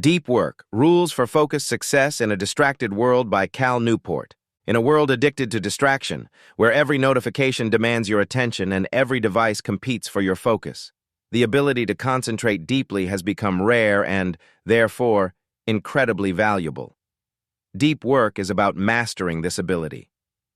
Deep Work, Rules for Focused Success in a Distracted World by Newport. In a world addicted to distraction, where every notification demands your attention and every device competes for your focus, the ability to concentrate deeply has become rare and, therefore, incredibly valuable. Deep work is about mastering this ability.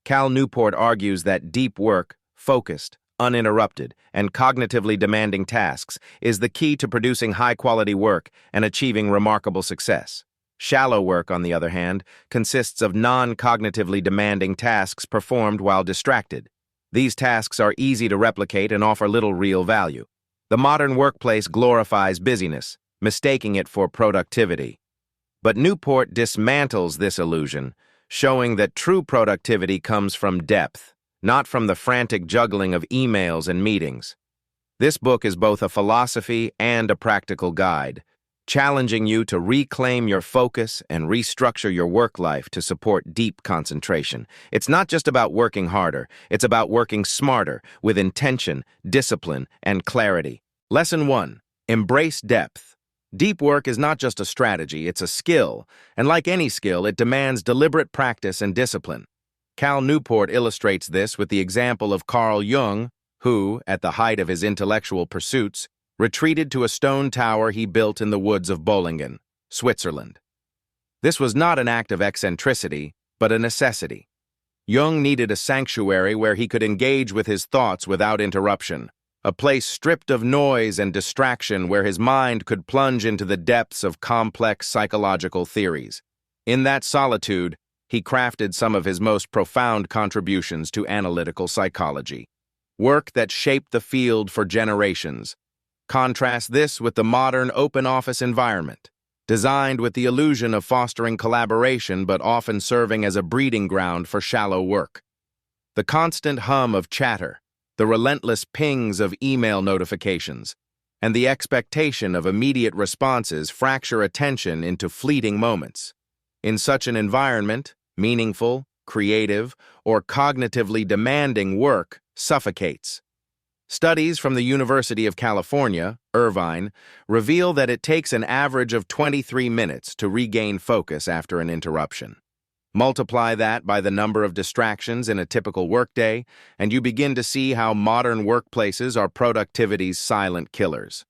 Newport argues that deep work, focused, uninterrupted, and cognitively demanding tasks is the key to producing high-quality work and achieving remarkable success. Shallow work, on the other hand, consists of non-cognitively demanding tasks performed while distracted. These tasks are easy to replicate and offer little real value. The modern workplace glorifies busyness, mistaking it for productivity. But Newport dismantles this illusion, showing that true productivity comes from depth, not from the frantic juggling of emails and meetings. This book is both a philosophy and a practical guide, challenging you to reclaim your focus and restructure your work life to support deep concentration. It's not just about working harder, it's about working smarter, with intention, discipline, and clarity. Lesson 1. Embrace depth. Deep work is not just a strategy, it's a skill, and like any skill, it demands deliberate practice and discipline. Newport illustrates this with the example of Carl Jung, who, at the height of his intellectual pursuits, retreated to a stone tower he built in the woods of Bollingen, Switzerland. This was not an act of eccentricity, but a necessity. Jung needed a sanctuary where he could engage with his thoughts without interruption, a place stripped of noise and distraction where his mind could plunge into the depths of complex psychological theories. In that solitude, he crafted some of his most profound contributions to analytical psychology, work that shaped the field for generations. Contrast this with the modern open office environment, designed with the illusion of fostering collaboration but often serving as a breeding ground for shallow work. The constant hum of chatter, the relentless pings of email notifications, and the expectation of immediate responses fracture attention into fleeting moments. In such an environment, meaningful, creative, or cognitively demanding work suffocates. Studies from the University of California, Irvine, reveal that it takes an average of 23 minutes to regain focus after an interruption. Multiply that by the number of distractions in a typical workday, and you begin to see how modern workplaces are productivity's silent killers.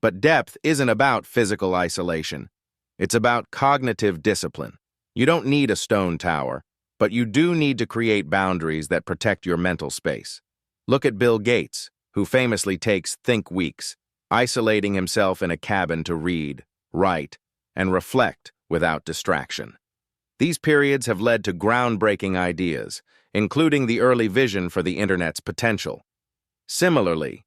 But depth isn't about physical isolation. It's about cognitive discipline. You don't need a stone tower, but you do need to create boundaries that protect your mental space. Look at Bill Gates, who famously takes think weeks, isolating himself in a cabin to read, write, and reflect without distraction. These periods have led to groundbreaking ideas, including the early vision for the Internet's potential. Similarly,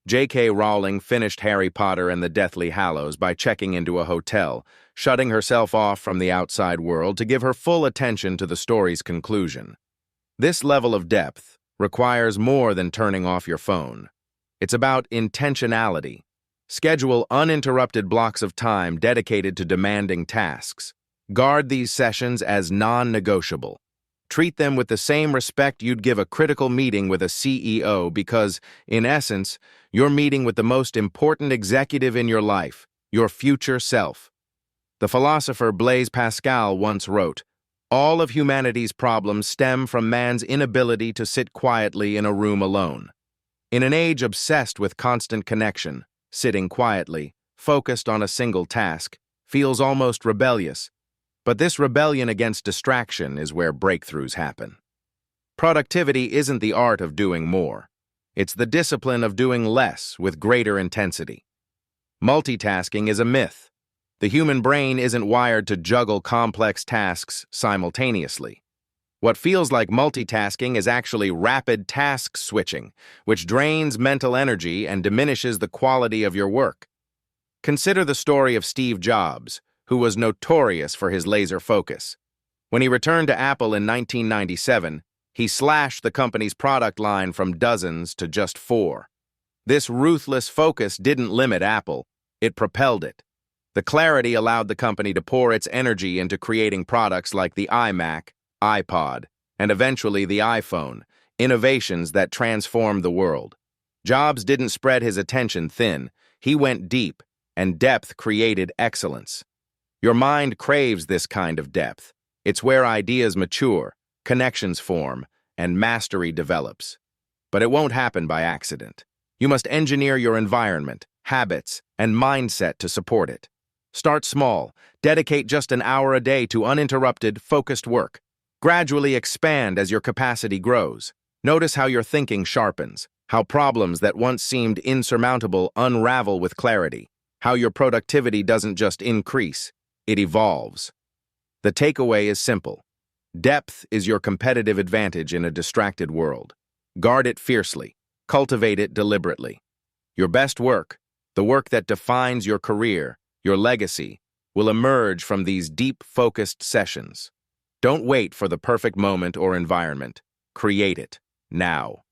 J.K. Rowling finished Harry Potter and the Deathly Hallows by checking into a hotel, shutting herself off from the outside world to give her full attention to the story's conclusion. This level of depth requires more than turning off your phone. It's about intentionality. Schedule uninterrupted blocks of time dedicated to demanding tasks. Guard these sessions as non-negotiable. Treat them with the same respect you'd give a critical meeting with a CEO because, in essence, you're meeting with the most important executive in your life, your future self. The philosopher Blaise Pascal once wrote, "All of humanity's problems stem from man's inability to sit quietly in a room alone." In an age obsessed with constant connection, sitting quietly, focused on a single task, feels almost rebellious. But this rebellion against distraction is where breakthroughs happen. Productivity isn't the art of doing more. It's the discipline of doing less with greater intensity. Multitasking is a myth. The human brain isn't wired to juggle complex tasks simultaneously. What feels like multitasking is actually rapid task switching, which drains mental energy and diminishes the quality of your work. Consider the story of Steve Jobs, who was notorious for his laser focus. When he returned to Apple in 1997, he slashed the company's product line from dozens to just 4. This ruthless focus didn't limit Apple, it propelled it. The clarity allowed the company to pour its energy into creating products like the iMac, iPod, and eventually the iPhone, innovations that transformed the world. Jobs didn't spread his attention thin, he went deep, and depth created excellence. Your mind craves this kind of depth. It's where ideas mature, connections form, and mastery develops. But it won't happen by accident. You must engineer your environment, habits, and mindset to support it. Start small. Dedicate just an hour a day to uninterrupted, focused work. Gradually expand as your capacity grows. Notice how your thinking sharpens, how problems that once seemed insurmountable unravel with clarity, how your productivity doesn't just increase, it evolves. The takeaway is simple. Depth is your competitive advantage in a distracted world. Guard it fiercely. Cultivate it deliberately. Your best work, the work that defines your career, your legacy, will emerge from these deep, focused sessions. Don't wait for the perfect moment or environment. Create it, now.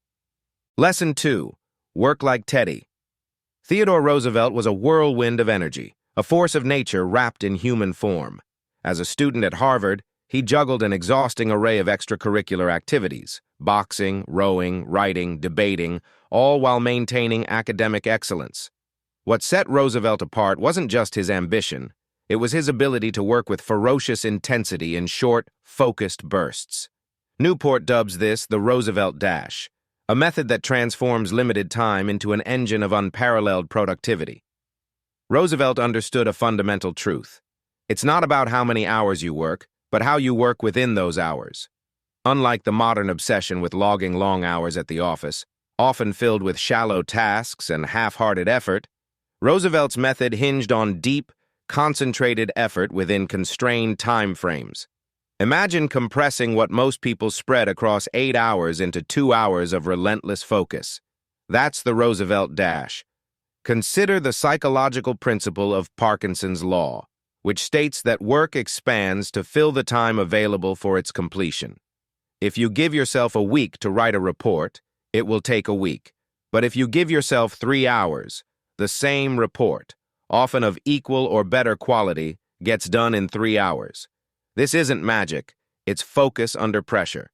Lesson 2. Work like Teddy. Theodore Roosevelt was a whirlwind of energy, a force of nature wrapped in human form. As a student at Harvard, he juggled an exhausting array of extracurricular activities, boxing, rowing, writing, debating, all while maintaining academic excellence. What set Roosevelt apart wasn't just his ambition, it was his ability to work with ferocious intensity in short, focused bursts. Newport dubs this the Roosevelt Dash, a method that transforms limited time into an engine of unparalleled productivity. Roosevelt understood a fundamental truth. It's not about how many hours you work, but how you work within those hours. Unlike the modern obsession with logging long hours at the office, often filled with shallow tasks and half-hearted effort, Roosevelt's method hinged on deep, concentrated effort within constrained time frames. Imagine compressing what most people spread across 8 hours into 2 hours of relentless focus. That's the Roosevelt Dash. Consider the psychological principle of Parkinson's Law, which states that work expands to fill the time available for its completion. If you give yourself a week to write a report, it will take a week. But if you give yourself 3 hours, the same report, often of equal or better quality, gets done in 3 hours. This isn't magic, it's focus under pressure.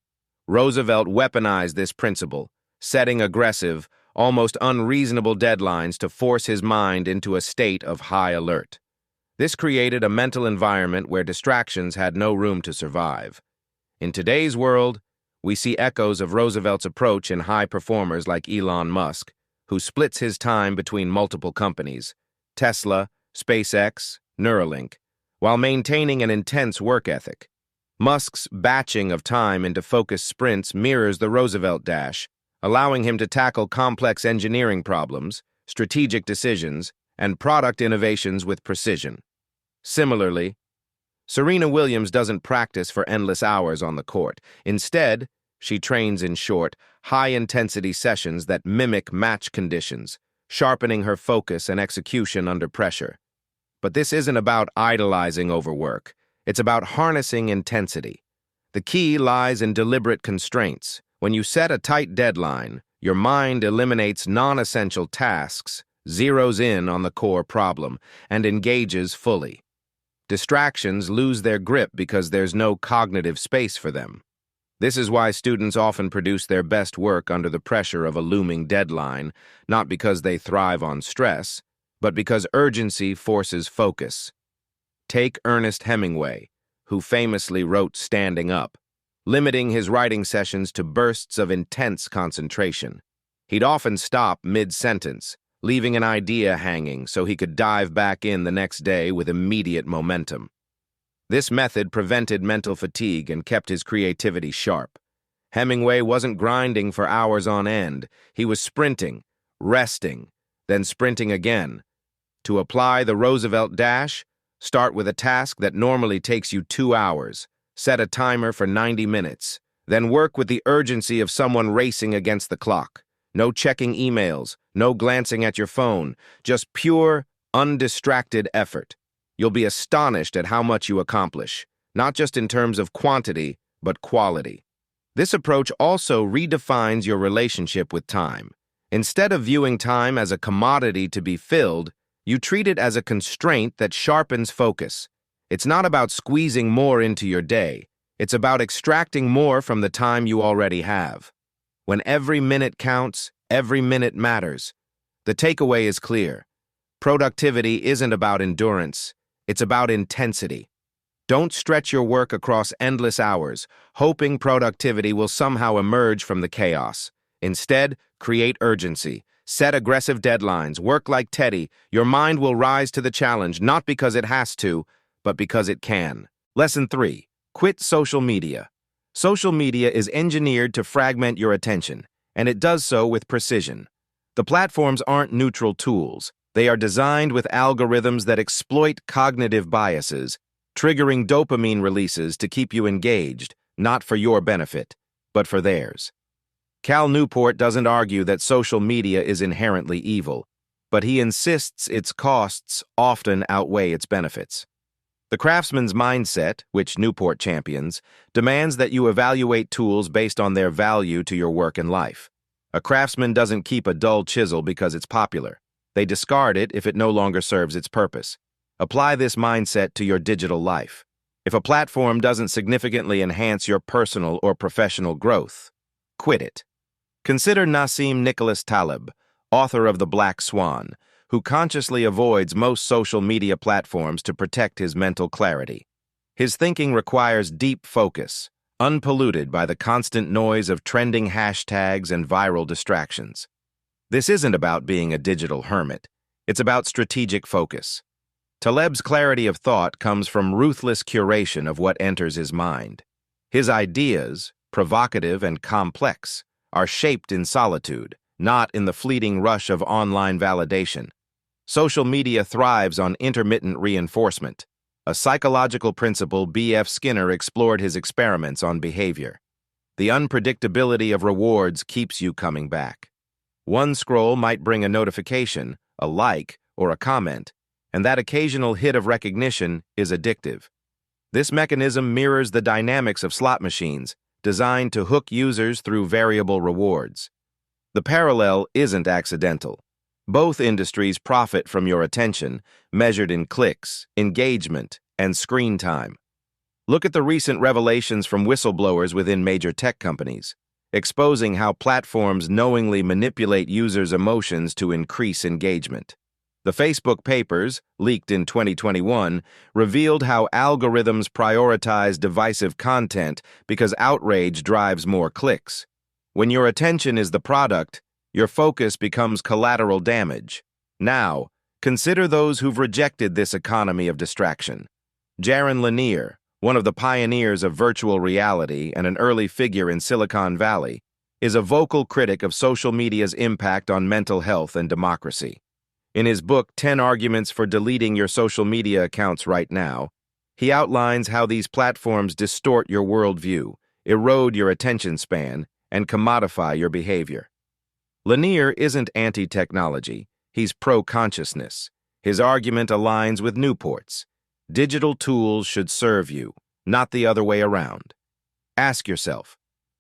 Roosevelt weaponized this principle, setting aggressive, almost unreasonable deadlines to force his mind into a state of high alert. This created a mental environment where distractions had no room to survive. In today's world, we see echoes of Roosevelt's approach in high performers like Elon Musk, who splits his time between multiple companies, Tesla, SpaceX, Neuralink, while maintaining an intense work ethic. Musk's batching of time into focused sprints mirrors the Roosevelt Dash, allowing him to tackle complex engineering problems, strategic decisions, and product innovations with precision. Similarly, Serena Williams doesn't practice for endless hours on the court. Instead, she trains in short, high-intensity sessions that mimic match conditions, sharpening her focus and execution under pressure. But this isn't about idolizing overwork. It's about harnessing intensity. The key lies in deliberate constraints. When you set a tight deadline, your mind eliminates non-essential tasks, zeroes in on the core problem, and engages fully. Distractions lose their grip because there's no cognitive space for them. This is why students often produce their best work under the pressure of a looming deadline, not because they thrive on stress, but because urgency forces focus. Take Ernest Hemingway, who famously wrote Standing Up, limiting his writing sessions to bursts of intense concentration. He'd often stop mid-sentence, leaving an idea hanging so he could dive back in the next day with immediate momentum. This method prevented mental fatigue and kept his creativity sharp. Hemingway wasn't grinding for hours on end. He was sprinting, resting, then sprinting again. To apply the Roosevelt Dash, start with a task that normally takes you 2 hours. Set a timer for 90 minutes. Then work with the urgency of someone racing against the clock. No checking emails, no glancing at your phone, just pure, undistracted effort. You'll be astonished at how much you accomplish, not just in terms of quantity, but quality. This approach also redefines your relationship with time. Instead of viewing time as a commodity to be filled, you treat it as a constraint that sharpens focus. It's not about squeezing more into your day. It's about extracting more from the time you already have. When every minute counts, every minute matters. The takeaway is clear. Productivity isn't about endurance. It's about intensity. Don't stretch your work across endless hours, hoping productivity will somehow emerge from the chaos. Instead, create urgency. Set aggressive deadlines. Work like Teddy. Your mind will rise to the challenge, not because it has to, but because it can. Lesson 3. Quit social media. Social media is engineered to fragment your attention, and it does so with precision. The platforms aren't neutral tools. They are designed with algorithms that exploit cognitive biases, triggering dopamine releases to keep you engaged, not for your benefit, but for theirs. Cal Newport doesn't argue that social media is inherently evil, but he insists its costs often outweigh its benefits. The craftsman's mindset, which Newport champions, demands that you evaluate tools based on their value to your work and life. A craftsman doesn't keep a dull chisel because it's popular. They discard it if it no longer serves its purpose. Apply this mindset to your digital life. If a platform doesn't significantly enhance your personal or professional growth, quit it. Consider Nassim Nicholas Taleb, author of The Black Swan, who consciously avoids most social media platforms to protect his mental clarity. His thinking requires deep focus, unpolluted by the constant noise of trending hashtags and viral distractions. This isn't about being a digital hermit. It's about strategic focus. Taleb's clarity of thought comes from ruthless curation of what enters his mind. His ideas, provocative and complex, are shaped in solitude, not in the fleeting rush of online validation. Social media thrives on intermittent reinforcement, a psychological principle B.F. Skinner explored his experiments on behavior. The unpredictability of rewards keeps you coming back. One scroll might bring a notification, a like, or a comment, and that occasional hit of recognition is addictive. This mechanism mirrors the dynamics of slot machines, designed to hook users through variable rewards. The parallel isn't accidental. Both industries profit from your attention, measured in clicks, engagement, and screen time. Look at the recent revelations from whistleblowers within major tech companies, exposing how platforms knowingly manipulate users' emotions to increase engagement. The Facebook papers, leaked in 2021, revealed how algorithms prioritize divisive content because outrage drives more clicks. When your attention is the product, your focus becomes collateral damage. Now, consider those who've rejected this economy of distraction. Jaron Lanier, one of the pioneers of virtual reality and an early figure in Silicon Valley, is a vocal critic of social media's impact on mental health and democracy. In his book, 10 Arguments for Deleting Your Social Media Accounts Right Now, he outlines how these platforms distort your worldview, erode your attention span, and commodify your behavior. Lanier isn't anti-technology, he's pro-consciousness. His argument aligns with Newport's. Digital tools should serve you, not the other way around. Ask yourself,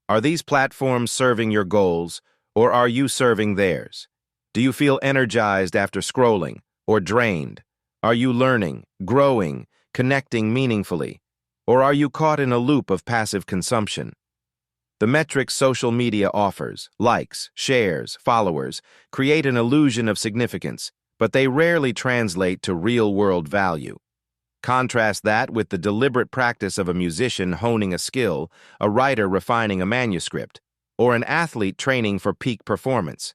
are these platforms serving your goals, or are you serving theirs? Do you feel energized after scrolling, or drained? Are you learning, growing, connecting meaningfully? Or are you caught in a loop of passive consumption? The metrics social media offers, likes, shares, followers, create an illusion of significance, but they rarely translate to real-world value. Contrast that with the deliberate practice of a musician honing a skill, a writer refining a manuscript, or an athlete training for peak performance.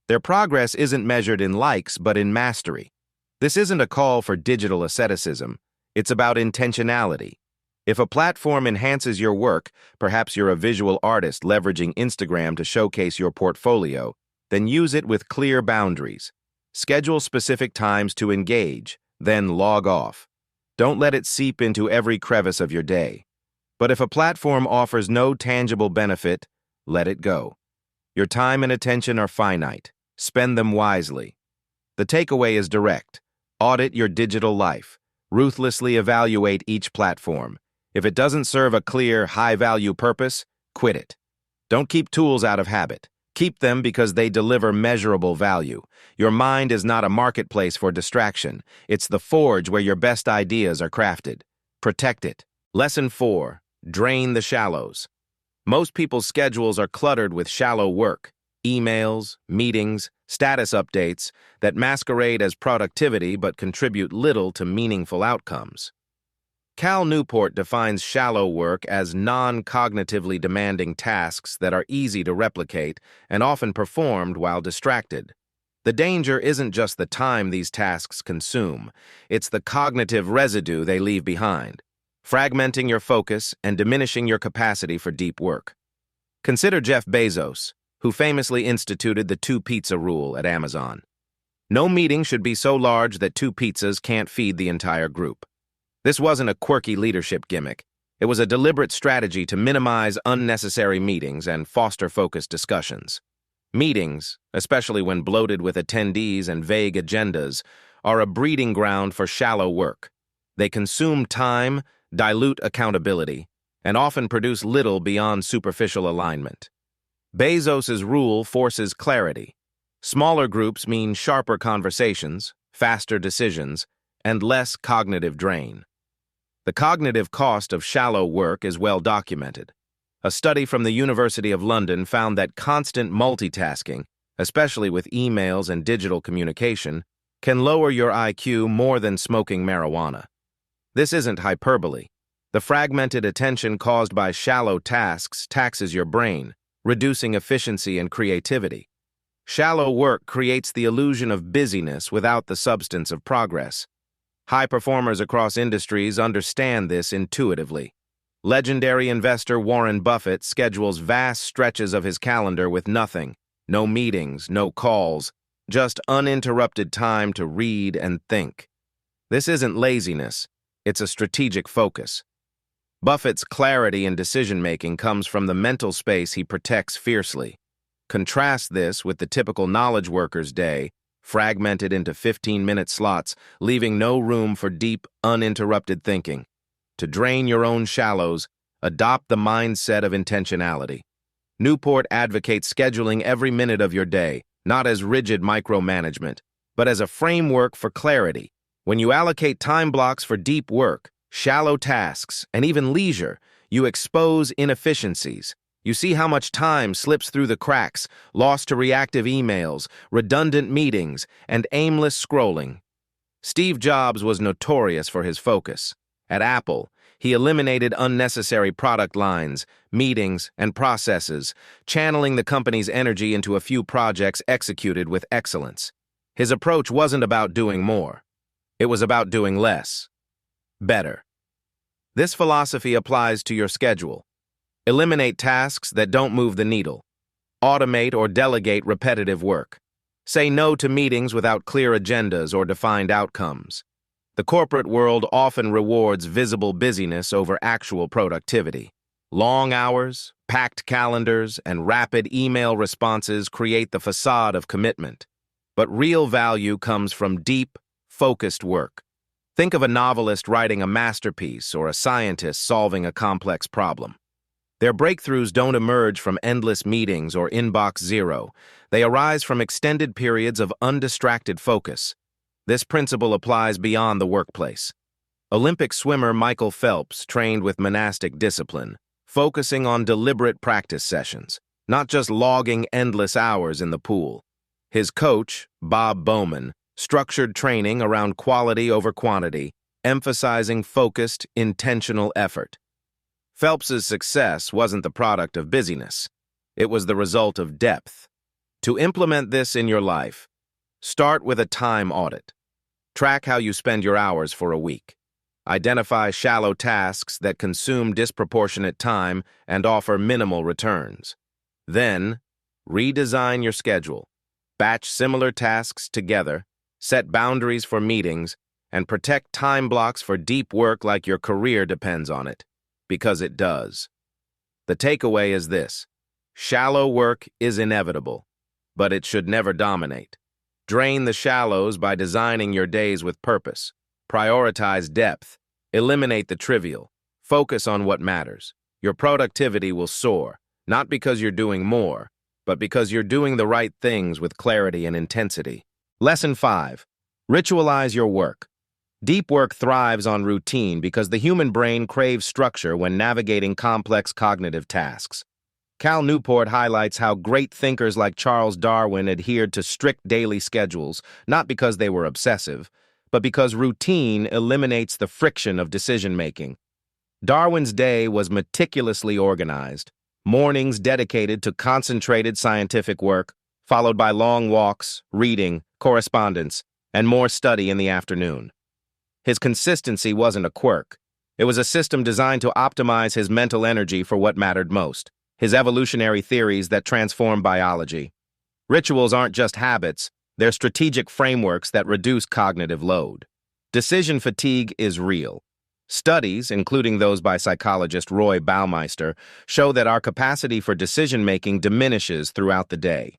Their progress isn't measured in likes, but in mastery. This isn't a call for digital asceticism. It's about intentionality. If a platform enhances your work, perhaps you're a visual artist leveraging Instagram to showcase your portfolio, then use it with clear boundaries. Schedule specific times to engage, then log off. Don't let it seep into every crevice of your day. But if a platform offers no tangible benefit, let it go. Your time and attention are finite. Spend them wisely. The takeaway is direct. Audit your digital life. Ruthlessly evaluate each platform. If it doesn't serve a clear, high-value purpose, quit it. Don't keep tools out of habit. Keep them because they deliver measurable value. Your mind is not a marketplace for distraction. It's the forge where your best ideas are crafted. Protect it. Lesson 4. Drain the shallows. Most people's schedules are cluttered with shallow work. Emails, meetings, status updates that masquerade as productivity but contribute little to meaningful outcomes. Cal Newport defines shallow work as non-cognitively demanding tasks that are easy to replicate and often performed while distracted. The danger isn't just the time these tasks consume, it's the cognitive residue they leave behind, fragmenting your focus and diminishing your capacity for deep work. Consider Jeff Bezos, who famously instituted the two-pizza rule at Amazon. No meeting should be so large that 2 pizzas can't feed the entire group. This wasn't a quirky leadership gimmick. It was a deliberate strategy to minimize unnecessary meetings and foster focused discussions. Meetings, especially when bloated with attendees and vague agendas, are a breeding ground for shallow work. They consume time, dilute accountability, and often produce little beyond superficial alignment. Bezos's rule forces clarity. Smaller groups mean sharper conversations, faster decisions, and less cognitive drain. The cognitive cost of shallow work is well documented. A study from the University of London found that constant multitasking, especially with emails and digital communication, can lower your IQ more than smoking marijuana. This isn't hyperbole. The fragmented attention caused by shallow tasks taxes your brain, reducing efficiency and creativity. Shallow work creates the illusion of busyness without the substance of progress. High performers across industries understand this intuitively. Legendary investor Warren Buffett schedules vast stretches of his calendar with nothing, no meetings, no calls, just uninterrupted time to read and think. This isn't laziness, it's a strategic focus. Buffett's clarity in decision-making comes from the mental space he protects fiercely. Contrast this with the typical knowledge worker's day, fragmented into 15-minute slots, leaving no room for deep, uninterrupted thinking. To drain your own shallows, adopt the mindset of intentionality. Newport advocates scheduling every minute of your day, not as rigid micromanagement, but as a framework for clarity. When you allocate time blocks for deep work, shallow tasks, and even leisure, you expose inefficiencies. You see how much time slips through the cracks, lost to reactive emails, redundant meetings, and aimless scrolling. Steve Jobs was notorious for his focus. At Apple, he eliminated unnecessary product lines, meetings, and processes, channeling the company's energy into a few projects executed with excellence. His approach wasn't about doing more. It was about doing less. Better. This philosophy applies to your schedule. Eliminate tasks that don't move the needle. Automate or delegate repetitive work. Say no to meetings without clear agendas or defined outcomes. The corporate world often rewards visible busyness over actual productivity. Long hours, packed calendars, and rapid email responses create the facade of commitment. But real value comes from deep, focused work. Think of a novelist writing a masterpiece or a scientist solving a complex problem. Their breakthroughs don't emerge from endless meetings or inbox zero. They arise from extended periods of undistracted focus. This principle applies beyond the workplace. Olympic swimmer Michael Phelps trained with monastic discipline, focusing on deliberate practice sessions, not just logging endless hours in the pool. His coach, Bob Bowman, structured training around quality over quantity, emphasizing focused, intentional effort. Phelps's success wasn't the product of busyness. It was the result of depth. To implement this in your life, start with a time audit. Track how you spend your hours for a week. Identify shallow tasks that consume disproportionate time and offer minimal returns. Then, redesign your schedule. Batch similar tasks together, set boundaries for meetings, and protect time blocks for deep work like your career depends on it. Because it does. The takeaway is this: shallow work is inevitable, but it should never dominate. Drain the shallows by designing your days with purpose. Prioritize depth. Eliminate the trivial. Focus on what matters. Your productivity will soar, not because you're doing more, but because you're doing the right things with clarity and intensity. Lesson 5. Ritualize your work. Deep work thrives on routine because the human brain craves structure when navigating complex cognitive tasks. Cal Newport highlights how great thinkers like Charles Darwin adhered to strict daily schedules, not because they were obsessive, but because routine eliminates the friction of decision-making. Darwin's day was meticulously organized, mornings dedicated to concentrated scientific work, followed by long walks, reading, correspondence, and more study in the afternoon. His consistency wasn't a quirk. It was a system designed to optimize his mental energy for what mattered most, his evolutionary theories that transform biology. Rituals aren't just habits, they're strategic frameworks that reduce cognitive load. Decision fatigue is real. Studies, including those by psychologist Roy Baumeister, show that our capacity for decision-making diminishes throughout the day.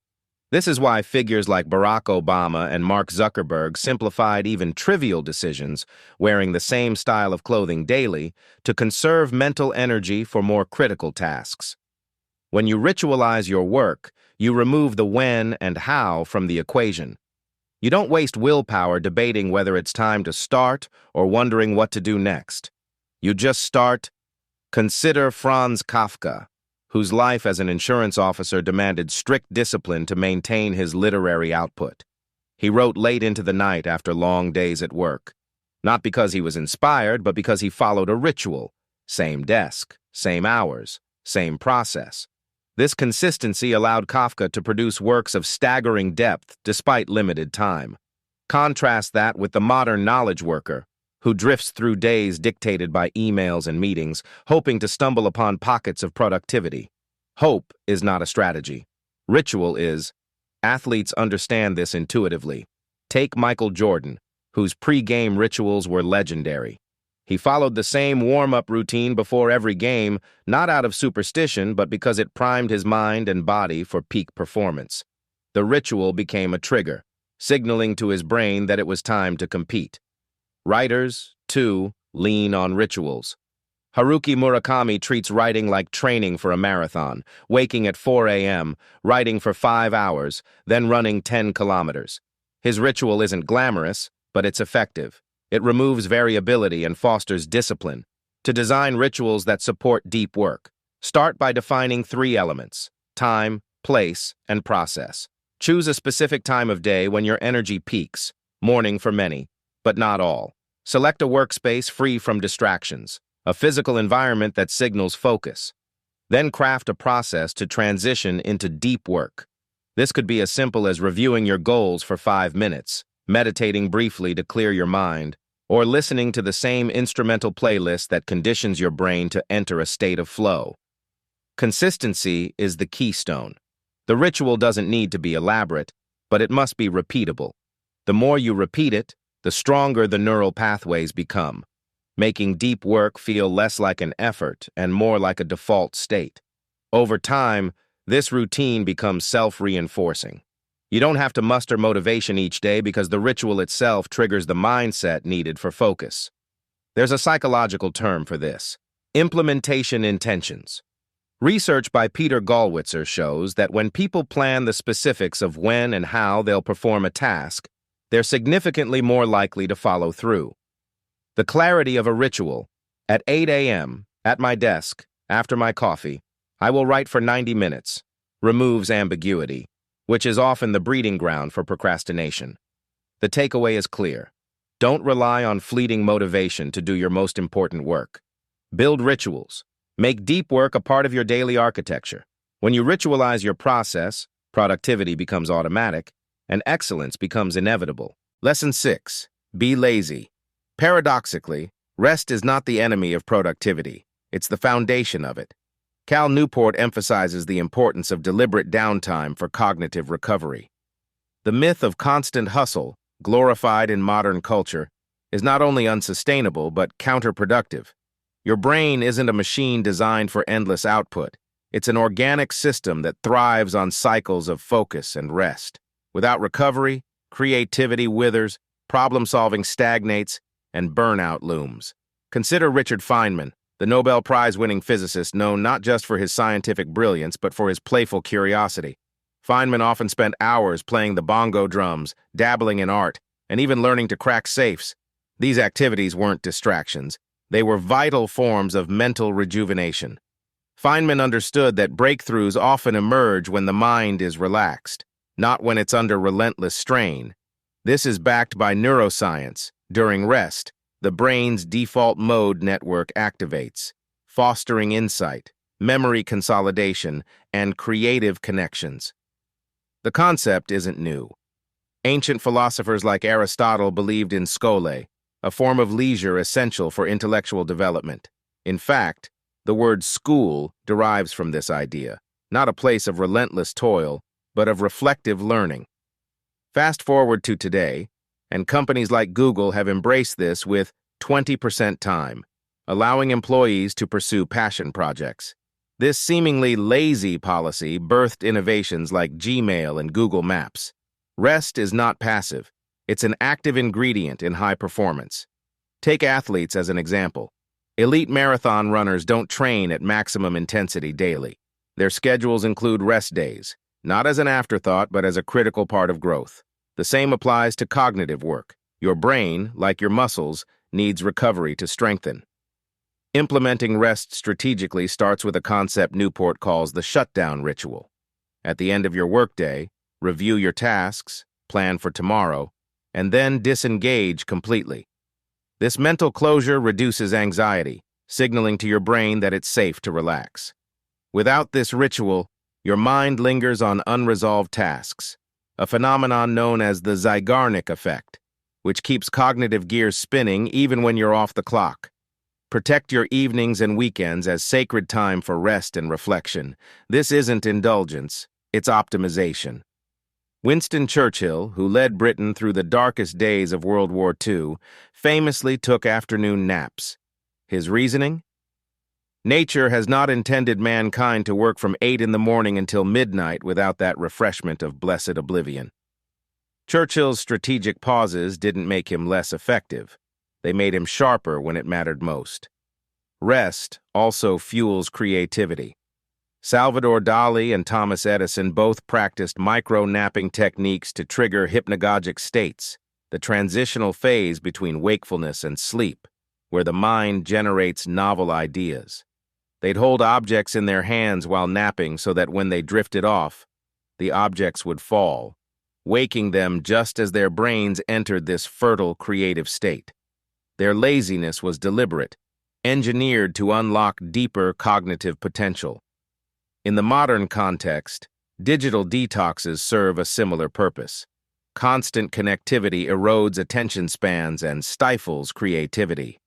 This is why figures like Barack Obama and Mark Zuckerberg simplified even trivial decisions, wearing the same style of clothing daily, to conserve mental energy for more critical tasks. When you ritualize your work, you remove the when and how from the equation. You don't waste willpower debating whether it's time to start or wondering what to do next. You just start. Consider Franz Kafka, whose life as an insurance officer demanded strict discipline to maintain his literary output. He wrote late into the night after long days at work, not because he was inspired, but because he followed a ritual. Same desk, same hours, same process. This consistency allowed Kafka to produce works of staggering depth despite limited time. Contrast that with the modern knowledge worker, who drifts through days dictated by emails and meetings, hoping to stumble upon pockets of productivity. Hope is not a strategy. Ritual is. Athletes understand this intuitively. Take Michael Jordan, whose pre-game rituals were legendary. He followed the same warm-up routine before every game, not out of superstition, but because it primed his mind and body for peak performance. The ritual became a trigger, signaling to his brain that it was time to compete. Writers, too, lean on rituals. Haruki Murakami treats writing like training for a marathon, waking at 4 a.m., writing for 5 hours, then running 10 kilometers. His ritual isn't glamorous, but it's effective. It removes variability and fosters discipline. To design rituals that support deep work, start by defining 3 elements: time, place, and process. Choose a specific time of day when your energy peaks, morning for many, but not all. Select a workspace free from distractions, a physical environment that signals focus. Then craft a process to transition into deep work. This could be as simple as reviewing your goals for 5 minutes, meditating briefly to clear your mind, or listening to the same instrumental playlist that conditions your brain to enter a state of flow. Consistency is the keystone. The ritual doesn't need to be elaborate, but it must be repeatable. The more you repeat it, the stronger the neural pathways become, making deep work feel less like an effort and more like a default state. Over time, this routine becomes self-reinforcing. You don't have to muster motivation each day because the ritual itself triggers the mindset needed for focus. There's a psychological term for this: implementation intentions. Research by Peter Gallwitzer shows that when people plan the specifics of when and how they'll perform a task, they're significantly more likely to follow through. The clarity of a ritual: at 8 a.m., at my desk, after my coffee, I will write for 90 minutes, removes ambiguity, which is often the breeding ground for procrastination. The takeaway is clear. Don't rely on fleeting motivation to do your most important work. Build rituals. Make deep work a part of your daily architecture. When you ritualize your process, productivity becomes automatic, and excellence becomes inevitable. Lesson 6. Be lazy. Paradoxically, rest is not the enemy of productivity. It's the foundation of it. Cal Newport emphasizes the importance of deliberate downtime for cognitive recovery. The myth of constant hustle, glorified in modern culture, is not only unsustainable but counterproductive. Your brain isn't a machine designed for endless output. It's an organic system that thrives on cycles of focus and rest. Without recovery, creativity withers, problem-solving stagnates, and burnout looms. Consider Richard Feynman, the Nobel Prize-winning physicist known not just for his scientific brilliance but for his playful curiosity. Feynman often spent hours playing the bongo drums, dabbling in art, and even learning to crack safes. These activities weren't distractions. They were vital forms of mental rejuvenation. Feynman understood that breakthroughs often emerge when the mind is relaxed, not when it's under relentless strain. This is backed by neuroscience. During rest, the brain's default mode network activates, fostering insight, memory consolidation, and creative connections. The concept isn't new. Ancient philosophers like Aristotle believed in scholae, a form of leisure essential for intellectual development. In fact, the word school derives from this idea, not a place of relentless toil, but of reflective learning. Fast forward to today, and companies like Google have embraced this with 20% time, allowing employees to pursue passion projects. This seemingly lazy policy birthed innovations like Gmail and Google Maps. Rest is not passive. It's an active ingredient in high performance. Take athletes as an example. Elite marathon runners don't train at maximum intensity daily. Their schedules include rest days, not as an afterthought, but as a critical part of growth. The same applies to cognitive work. Your brain, like your muscles, needs recovery to strengthen. Implementing rest strategically starts with a concept Newport calls the shutdown ritual. At the end of your workday, review your tasks, plan for tomorrow, and then disengage completely. This mental closure reduces anxiety, signaling to your brain that it's safe to relax. Without this ritual, your mind lingers on unresolved tasks, a phenomenon known as the Zeigarnik effect, which keeps cognitive gears spinning even when you're off the clock. Protect your evenings and weekends as sacred time for rest and reflection. This isn't indulgence, it's optimization. Winston Churchill, who led Britain through the darkest days of World War II, famously took afternoon naps. His reasoning? Nature has not intended mankind to work from 8 in the morning until midnight without that refreshment of blessed oblivion. Churchill's strategic pauses didn't make him less effective. They made him sharper when it mattered most. Rest also fuels creativity. Salvador Dali and Thomas Edison both practiced micro-napping techniques to trigger hypnagogic states, the transitional phase between wakefulness and sleep, where the mind generates novel ideas. They'd hold objects in their hands while napping so that when they drifted off, the objects would fall, waking them just as their brains entered this fertile creative state. Their laziness was deliberate, engineered to unlock deeper cognitive potential. In the modern context, digital detoxes serve a similar purpose. Constant connectivity erodes attention spans and stifles creativity.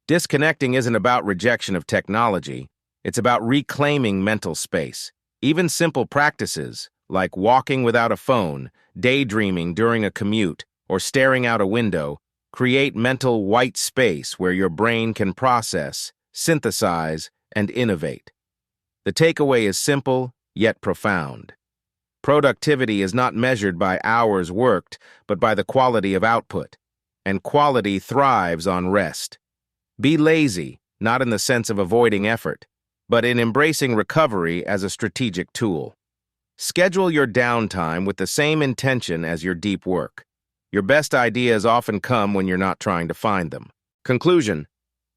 Disconnecting isn't about rejection of technology, it's about reclaiming mental space. Even simple practices, like walking without a phone, daydreaming during a commute, or staring out a window, create mental white space where your brain can process, synthesize, and innovate. The takeaway is simple, yet profound. Productivity is not measured by hours worked, but by the quality of output. And quality thrives on rest. Be lazy, not in the sense of avoiding effort, but in embracing recovery as a strategic tool. Schedule your downtime with the same intention as your deep work. Your best ideas often come when you're not trying to find them. Conclusion: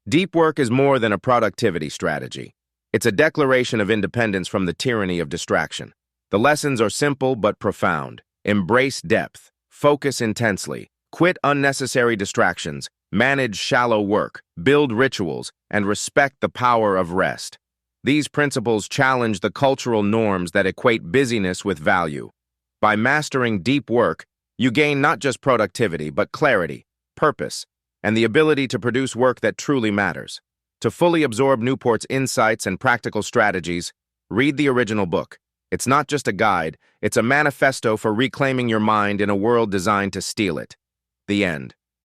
deep work is more than a productivity strategy. It's a declaration of independence from the tyranny of distraction. The lessons are simple but profound. Embrace depth, focus intensely, quit unnecessary distractions, manage shallow work, build rituals, and respect the power of rest. These principles challenge the cultural norms that equate busyness with value. By mastering deep work, you gain not just productivity, but clarity, purpose, and the ability to produce work that truly matters. To fully absorb Newport's insights and practical strategies, read the original book. It's not just a guide, it's a manifesto for reclaiming your mind in a world designed to steal it. The end.